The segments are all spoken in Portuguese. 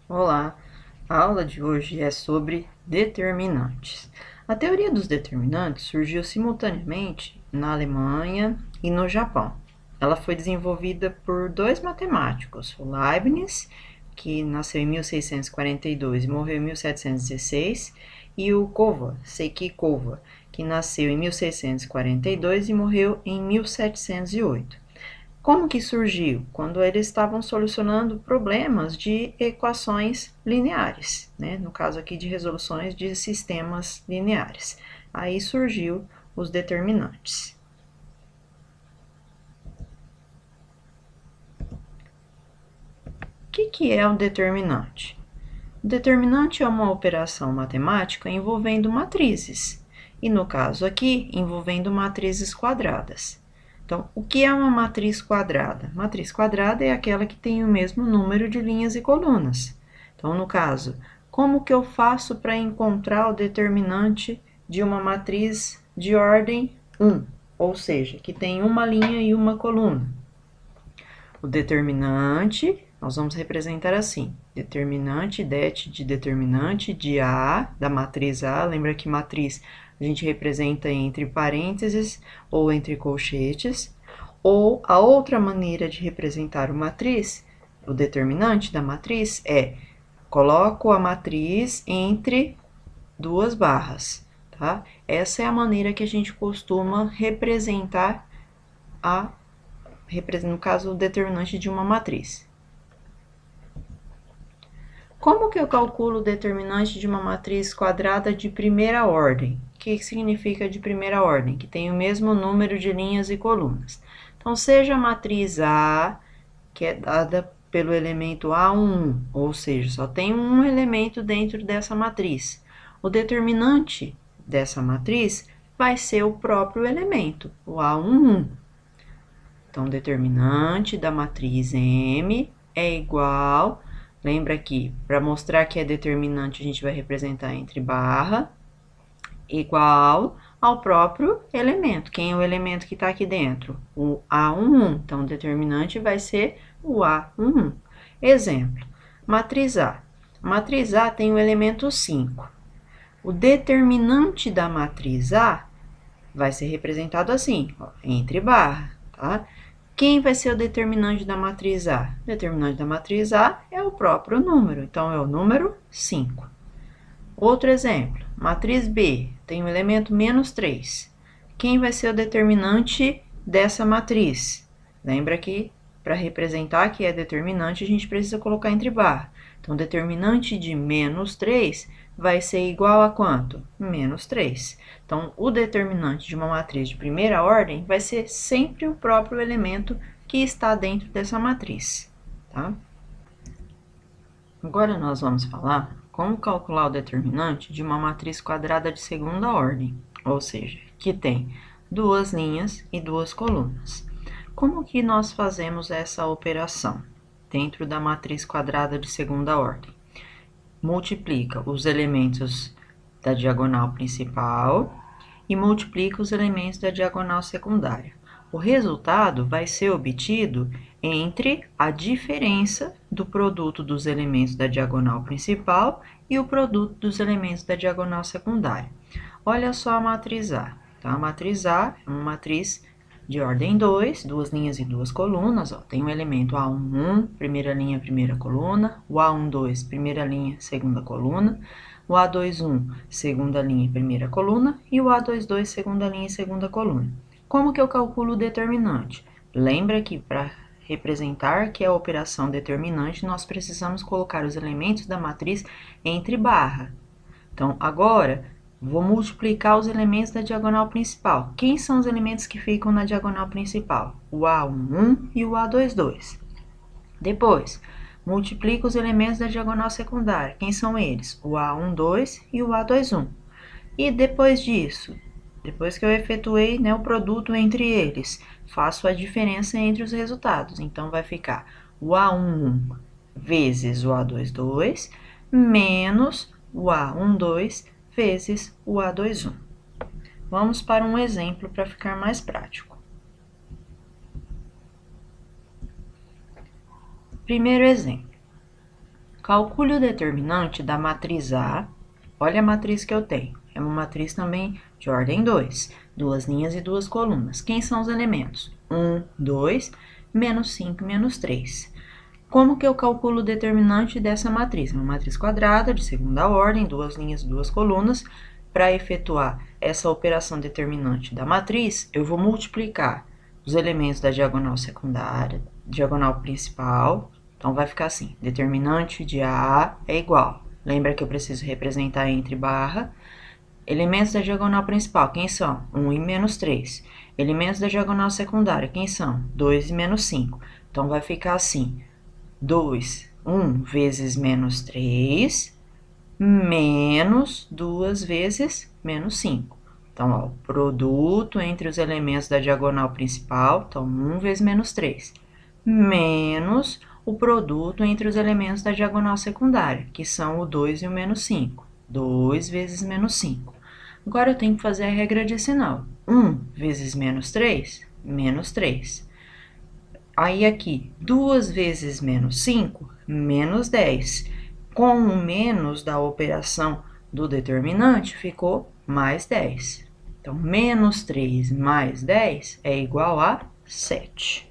Olá, a aula de hoje é sobre determinantes. A teoria dos determinantes surgiu simultaneamente na Alemanha e no Japão. Ela foi desenvolvida por dois matemáticos, o Leibniz, que nasceu em 1642 e morreu em 1716, e o Kova, Seiki Kova, que nasceu em 1642 e morreu em 1708. Como que surgiu? Quando eles estavam solucionando problemas de equações lineares, né? No caso aqui de resoluções de sistemas lineares. Aí surgiu os determinantes. O que é o determinante? O determinante é uma operação matemática envolvendo matrizes, e no caso aqui, envolvendo matrizes quadradas. Então, o que é uma matriz quadrada? Matriz quadrada é aquela que tem o mesmo número de linhas e colunas. Então, no caso, como que eu faço para encontrar o determinante de uma matriz de ordem 1, ou seja, que tem uma linha e uma coluna? O determinante, nós vamos representar assim: determinante det de determinante de A, da matriz A. Lembra que matriz a gente representa entre parênteses ou entre colchetes. Ou a outra maneira de representar o matriz, o determinante da matriz, é coloco a matriz entre duas barras, tá? Essa é a maneira que a gente costuma representar no caso, o determinante de uma matriz. Como que eu calculo o determinante de uma matriz quadrada de primeira ordem? O que significa de primeira ordem? Que tem o mesmo número de linhas e colunas. Então, seja a matriz A, que é dada pelo elemento A11, ou seja, só tem um elemento dentro dessa matriz. O determinante dessa matriz vai ser o próprio elemento, o A11. Então, determinante da matriz M é igual, lembra que para mostrar que é determinante a gente vai representar entre barra, igual ao próprio elemento. Quem é o elemento que está aqui dentro? O A11. Então, o determinante vai ser o A11. Exemplo, matriz A. Matriz A tem o elemento 5. O determinante da matriz A vai ser representado assim, ó, entre barra, tá? Quem vai ser o determinante da matriz A? O determinante da matriz A é o próprio número, então é o número 5. Outro exemplo, matriz B tem o elemento menos 3. Quem vai ser o determinante dessa matriz? Lembra que para representar que é determinante, a gente precisa colocar entre barra. Então, determinante de menos 3 vai ser igual a quanto? Menos 3. Então, o determinante de uma matriz de primeira ordem vai ser sempre o próprio elemento que está dentro dessa matriz, tá? Agora nós vamos falar como calcular o determinante de uma matriz quadrada de segunda ordem, ou seja, que tem duas linhas e duas colunas. Como que nós fazemos essa operação dentro da matriz quadrada de segunda ordem? Multiplica os elementos da diagonal principal e multiplica os elementos da diagonal secundária. O resultado vai ser obtido entre a diferença do produto dos elementos da diagonal principal e o produto dos elementos da diagonal secundária. Olha só a matriz A. Tá? A matriz A é uma matriz de ordem 2, duas linhas e duas colunas. Ó. Tem o elemento A11, primeira linha, primeira coluna, o A12, primeira linha, segunda coluna, o A21, segunda linha e primeira coluna, e o A22, segunda linha e segunda coluna. Como que eu calculo o determinante? Lembra que para representar que é a operação determinante, nós precisamos colocar os elementos da matriz entre barra. Então, agora, vou multiplicar os elementos da diagonal principal. Quem são os elementos que ficam na diagonal principal? O A11 e o A22. Depois, multiplico os elementos da diagonal secundária. Quem são eles? O A12 e o A21. E depois disso, depois que eu efetuei, né, o produto entre eles, faço a diferença entre os resultados. Então, vai ficar o A11 vezes o A22 menos o A12 vezes o A21. Vamos para um exemplo para ficar mais prático. Primeiro exemplo. Calcule o determinante da matriz A. Olha a matriz que eu tenho. É uma matriz também de ordem 2. Duas linhas e duas colunas. Quem são os elementos? 1, 2, menos 5, menos 3. Como que eu calculo o determinante dessa matriz? Uma matriz quadrada de segunda ordem, duas linhas e duas colunas. Para efetuar essa operação determinante da matriz, eu vou multiplicar os elementos da diagonal secundária, diagonal principal. Então, vai ficar assim, determinante de A é igual. Lembra que eu preciso representar entre barra. Elementos da diagonal principal, quem são? 1 e menos 3. Elementos da diagonal secundária, quem são? 2 e menos 5. Então, vai ficar assim, 1 vezes menos 3, menos 2 vezes menos 5. Então, ó, o produto entre os elementos da diagonal principal, então 1 vezes menos 3, menos o produto entre os elementos da diagonal secundária, que são o 2 e o menos 5. 2 vezes menos 5. Agora, eu tenho que fazer a regra de sinal. 1 vezes menos 3, menos 3. Aí, aqui, 2 vezes menos 5, menos 10. Com o menos da operação do determinante, ficou mais 10. Então, menos 3 mais 10 é igual a 7.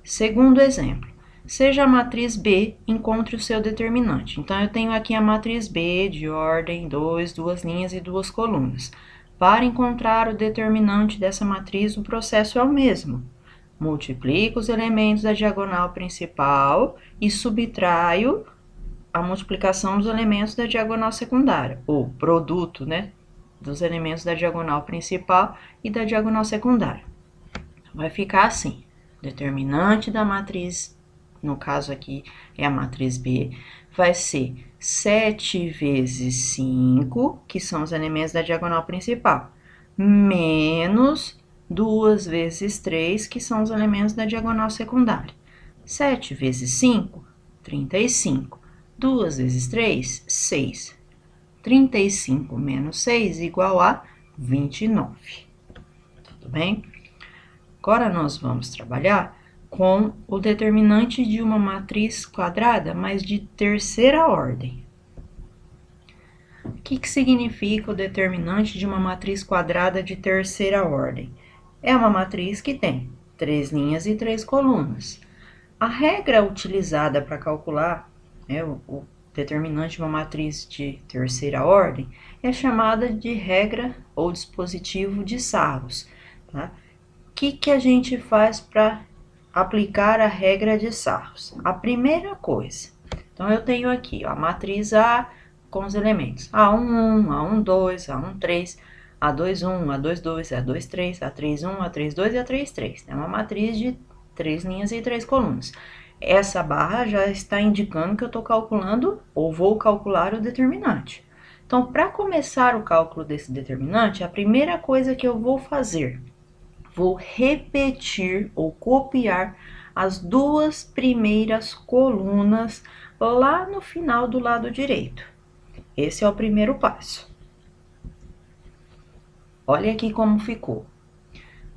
Segundo exemplo, seja a matriz B, encontre o seu determinante. Então, eu tenho aqui a matriz B de ordem 2, duas linhas e duas colunas. Para encontrar o determinante dessa matriz, o processo é o mesmo. Multiplico os elementos da diagonal principal e subtraio a multiplicação dos elementos da diagonal secundária, ou produto, né, dos elementos da diagonal principal e da diagonal secundária. Vai ficar assim, determinante da matriz, no caso aqui é a matriz B, vai ser 7 vezes 5, que são os elementos da diagonal principal, menos 2 vezes 3, que são os elementos da diagonal secundária. 7 vezes 5, 35. 2 vezes 3, 6. 35 menos 6 igual a 29. Tudo bem? Agora, nós vamos trabalhar com o determinante de uma matriz quadrada, mas de terceira ordem. O que significa o determinante de uma matriz quadrada de terceira ordem? É uma matriz que tem 3 linhas e 3 colunas. A regra utilizada para calcular o determinante de uma matriz de terceira ordem é chamada de regra ou dispositivo de Sarros. Tá? O que a gente faz para aplicar a regra de Sarros? A primeira coisa, então eu tenho aqui ó, a matriz A com os elementos A11, A12, A13, A21, A22, A23, A31, A32 e A33. É uma matriz de 3 linhas e 3 colunas. Essa barra já está indicando que eu estou calculando ou vou calcular o determinante. Então, para começar o cálculo desse determinante, a primeira coisa que eu vou fazer, vou repetir ou copiar as duas primeiras colunas lá no final do lado direito. Esse é o primeiro passo. Olha aqui como ficou.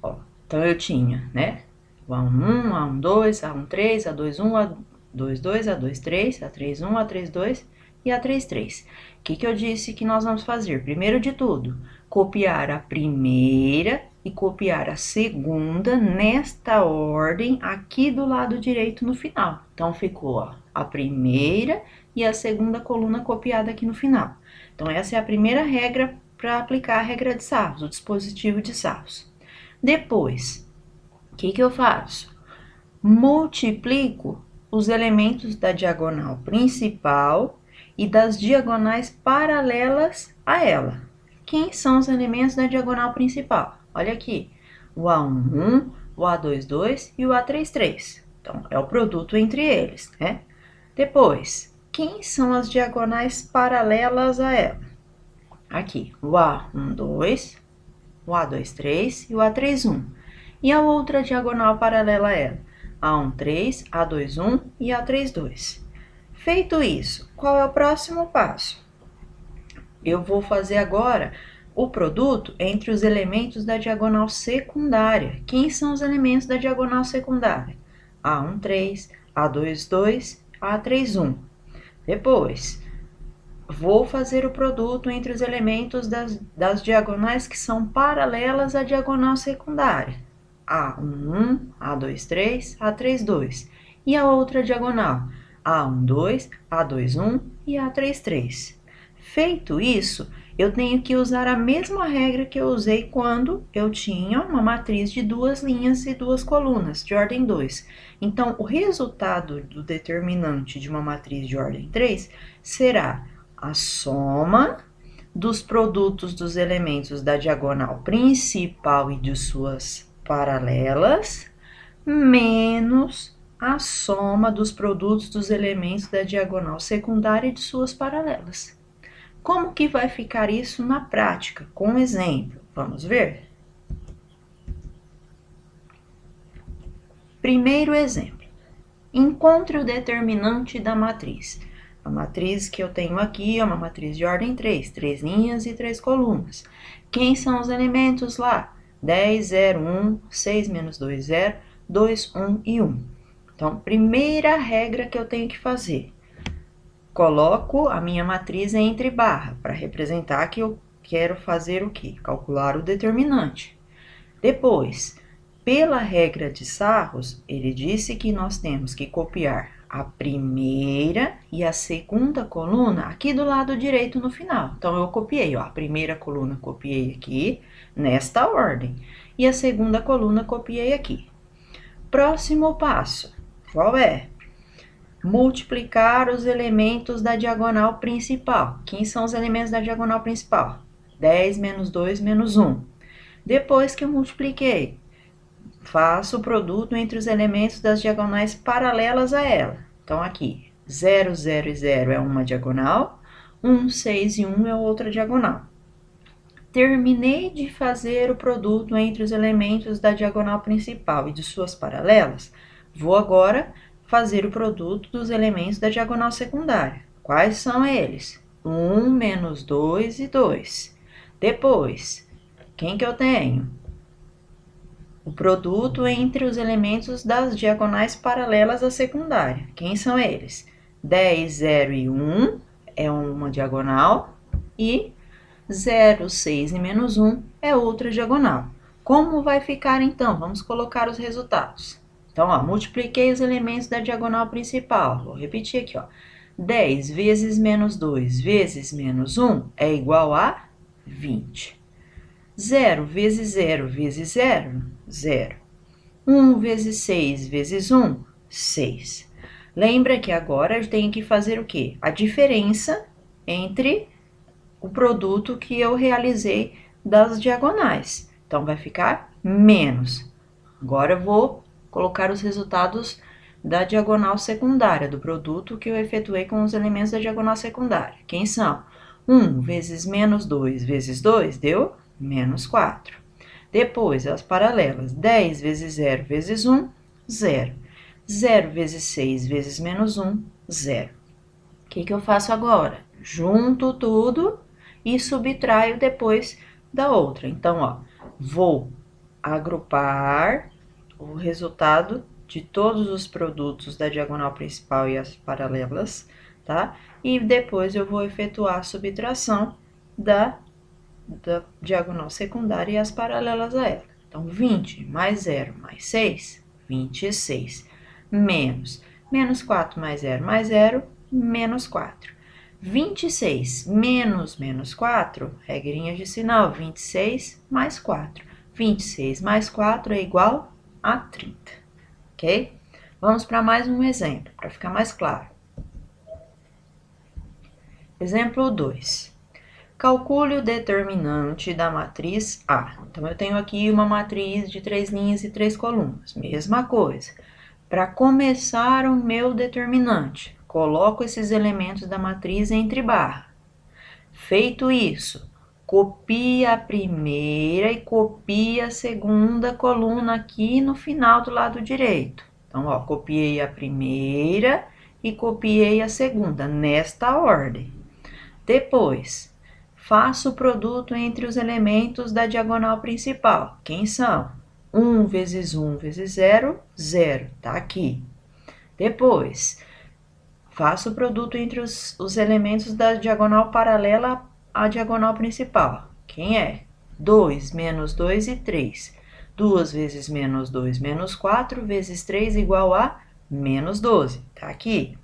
Ó, então, eu tinha, né? O A11, A12, A13, A21, A22, A23, A31, A32 e A33. O que eu disse que nós vamos fazer? Primeiro de tudo, copiar a primeira e copiar a segunda nesta ordem aqui do lado direito no final. Então, ficou ó, a primeira e a segunda coluna copiada aqui no final. Então, essa é a primeira regra para aplicar a regra de Sarros, o dispositivo de Sarros. Depois, o que eu faço? Multiplico os elementos da diagonal principal e das diagonais paralelas a ela. Quem são os elementos da diagonal principal? Olha aqui, o A11, o A22 e o A33. Então, é o produto entre eles, né? Depois, quem são as diagonais paralelas a ela? Aqui, o A12, o A23 e o A31. E a outra diagonal paralela a ela? A13, A21 e A32. Feito isso, qual é o próximo passo? Eu vou fazer agora o produto entre os elementos da diagonal secundária. Quem são os elementos da diagonal secundária? A13, A22, A3, 1. Depois, vou fazer o produto entre os elementos das diagonais que são paralelas à diagonal secundária. A1, A2, 3, A3, 2. E a outra diagonal? A1, 2, A2, 1 e A3, 3. Feito isso, eu tenho que usar a mesma regra que eu usei quando eu tinha uma matriz de duas linhas e duas colunas, de ordem 2. Então, o resultado do determinante de uma matriz de ordem 3 será a soma dos produtos dos elementos da diagonal principal e de suas paralelas, menos a soma dos produtos dos elementos da diagonal secundária e de suas paralelas. Como que vai ficar isso na prática? Com um exemplo, vamos ver? Primeiro exemplo. Encontre o determinante da matriz. A matriz que eu tenho aqui é uma matriz de ordem 3, 3 linhas e 3 colunas. Quem são os elementos lá? 10, 0, 1, 6, menos 2, 0, 2, 1 e 1. Então, primeira regra que eu tenho que fazer. Coloco a minha matriz entre barra, para representar que eu quero fazer o quê? Calcular o determinante. Depois, pela regra de Sarros, ele disse que nós temos que copiar a primeira e a segunda coluna aqui do lado direito no final. Então, eu copiei, ó, a primeira coluna copiei aqui, nesta ordem, e a segunda coluna copiei aqui. Próximo passo, qual é? Multiplicar os elementos da diagonal principal. Quem são os elementos da diagonal principal? 10 menos 2 menos 1. Depois que eu multipliquei, faço o produto entre os elementos das diagonais paralelas a ela. Então, aqui, 0, 0 e 0 é uma diagonal, 1, 6 e 1 é outra diagonal. Terminei de fazer o produto entre os elementos da diagonal principal e de suas paralelas. Vou agora fazer o produto dos elementos da diagonal secundária. Quais são eles? 1 menos 2 e 2. Depois, quem que eu tenho? O produto entre os elementos das diagonais paralelas à secundária. Quem são eles? 10, 0 e 1 é uma diagonal e 0, 6 e menos 1 é outra diagonal. Como vai ficar então? Vamos colocar os resultados. Então, ó, multipliquei os elementos da diagonal principal. Vou repetir aqui, ó. 10 vezes menos 2 vezes menos 1 é igual a 20. 0 vezes 0 vezes 0, 0. 1 vezes 6 vezes 1, 6. Lembra que agora eu tenho que fazer o quê? A diferença entre o produto que eu realizei das diagonais. Então, vai ficar menos. Agora, eu vou colocar os resultados da diagonal secundária, do produto que eu efetuei com os elementos da diagonal secundária. Quem são? 1 vezes menos 2 vezes 2 deu menos 4. Depois, as paralelas, 10 vezes 0 vezes 1, 0. 0 vezes 6 vezes menos 1, 0. O que eu faço agora? Junto tudo e subtraio depois da outra. Então, ó, vou agrupar o resultado de todos os produtos da diagonal principal e as paralelas, tá? E depois eu vou efetuar a subtração da diagonal secundária e as paralelas a ela. Então, 20 mais 0 mais 6, 26. Menos 4 mais 0, menos 4. 26 menos 4, regrinha de sinal, 26 mais 4. 26 mais 4 é igual a 30, ok? Vamos para mais um exemplo, para ficar mais claro. Exemplo 2. Calcule o determinante da matriz A. Então, eu tenho aqui uma matriz de 3 linhas e 3 colunas. Mesma coisa. Para começar o meu determinante, coloco esses elementos da matriz entre barra. Feito isso, copia a primeira e copia a segunda coluna aqui no final do lado direito. Então, ó, copiei a primeira e copiei a segunda, nesta ordem. Depois, faço o produto entre os elementos da diagonal principal. Quem são? 1 vezes 1 vezes 0, 0, tá aqui. Depois, Faço o produto entre os elementos da diagonal paralela à diagonal principal. Quem é? 2, menos 2 e 3. 2 vezes menos 2, menos 4, vezes 3 igual a menos 12. Tá aqui.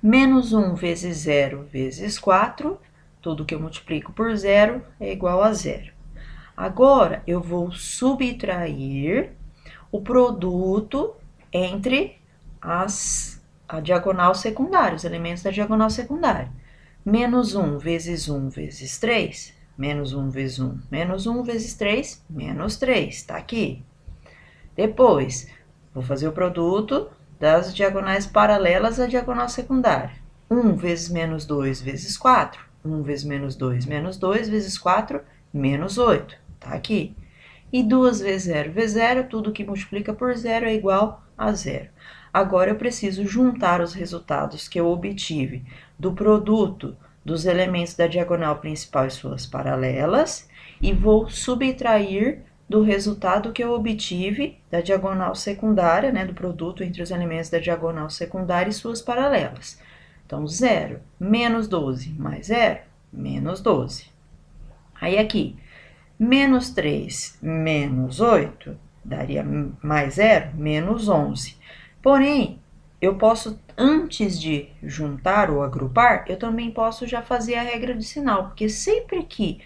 Menos 1 vezes 0 vezes 4, tudo que eu multiplico por 0 é igual a 0. Agora, eu vou subtrair o produto entre a diagonal secundária, os elementos da diagonal secundária. Menos 1 vezes 1 vezes 3, menos 1 vezes 1, menos 1 vezes 3, menos 3, tá aqui. Depois, vou fazer o produto das diagonais paralelas à diagonal secundária. 1 vezes menos 2 vezes 4, 1 vezes menos 2, menos 2 vezes 4, menos 8, tá aqui. E 2 vezes 0 vezes 0, tudo que multiplica por 0 é igual a 0. Agora, eu preciso juntar os resultados que eu obtive do produto dos elementos da diagonal principal e suas paralelas e vou subtrair do resultado que eu obtive da diagonal secundária, né, do produto entre os elementos da diagonal secundária e suas paralelas. Então, 0 menos 12 mais 0, menos 12. Aí, aqui, menos 3 menos 8 daria mais 0, menos 11. Porém, eu posso, antes de juntar ou agrupar, eu também posso já fazer a regra de sinal, porque sempre que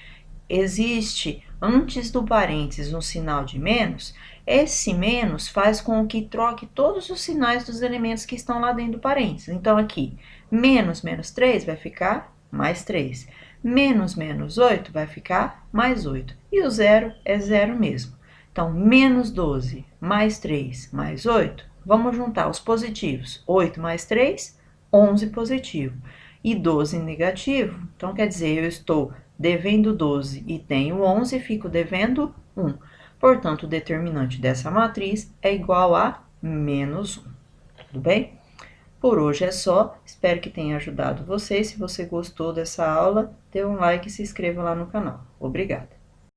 existe antes do parênteses um sinal de menos, esse menos faz com que troque todos os sinais dos elementos que estão lá dentro do parênteses. Então, aqui, menos menos 3 vai ficar mais 3. Menos menos 8 vai ficar mais 8. E o zero é zero mesmo. Então, menos 12 mais 3 mais 8, vamos juntar os positivos. 8 mais 3, 11 positivo. E 12 negativo, então quer dizer, eu estou devendo 12 e tenho 11, fico devendo 1. Portanto, o determinante dessa matriz é igual a menos 1. Tudo bem? Por hoje é só, espero que tenha ajudado você. Se você gostou dessa aula, dê um like e se inscreva lá no canal. Obrigada!